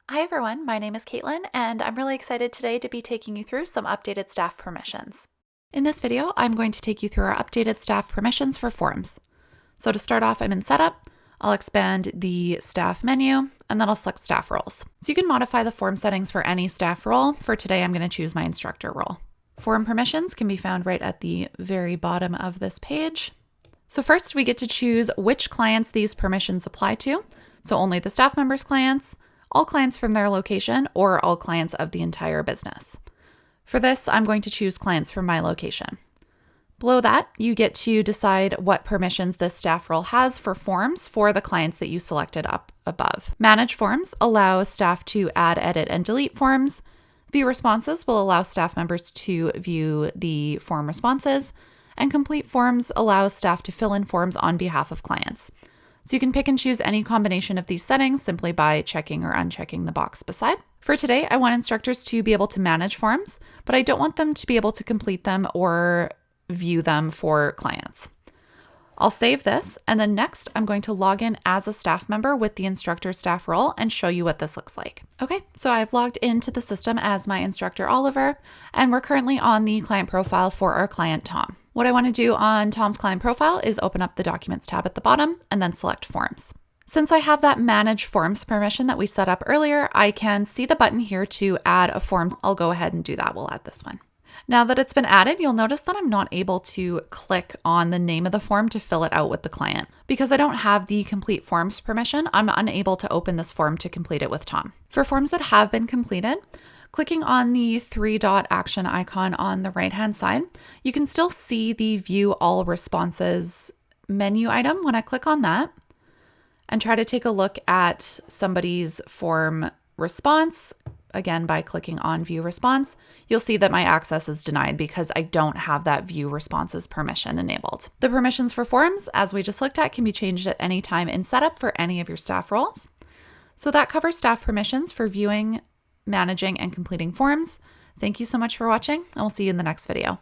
Hi everyone, my name is Caitlin, and I'm really excited today to be taking you through some updated staff permissions. In this video, I'm going to take you through our updated staff permissions for forms. So to start off, I'm in Setup. I'll expand the staff menu, and then I'll select staff roles. So you can modify the form settings for any staff role. For today, I'm going to choose my instructor role. Form permissions can be found right at the very bottom of this page. So first, we get to choose which clients these permissions apply to. So only the staff members' clients, all clients from their location, or all clients of the entire business. For this, I'm going to choose clients from my location. Below that, you get to decide what permissions this staff role has for forms for the clients that you selected up above. Manage forms allows staff to add, edit, and delete forms. View responses will allow staff members to view the form responses. And complete forms allows staff to fill in forms on behalf of clients. So you can pick and choose any combination of these settings simply by checking or unchecking the box beside. For today, I want instructors to be able to manage forms, but I don't want them to be able to complete them or view them for clients. I'll save this, and then next I'm going to log in as a staff member with the instructor staff role and show you what this looks like. Okay, so I've logged into the system as my instructor Oliver, and we're currently on the client profile for our client Tom. What I want to do on Tom's client profile is open up the Documents tab at the bottom and then select Forms. Since I have that Manage Forms permission that we set up earlier, I can see the button here to add a form. I'll go ahead and do that. We'll add this one. Now that it's been added, you'll notice that I'm not able to click on the name of the form to fill it out with the client. Because I don't have the Complete Forms permission, I'm unable to open this form to complete it with Tom. For forms that have been completed, clicking on the three-dot action icon on the right-hand side, you can still see the View All Responses menu item when I click on that and try to take a look at somebody's form response. Again, by clicking on View Response, you'll see that my access is denied because I don't have that View Responses permission enabled. The permissions for forms, as we just looked at, can be changed at any time in Setup for any of your staff roles. So that covers staff permissions for viewing, managing, and completing forms. Thank you so much for watching, and we'll see you in the next video.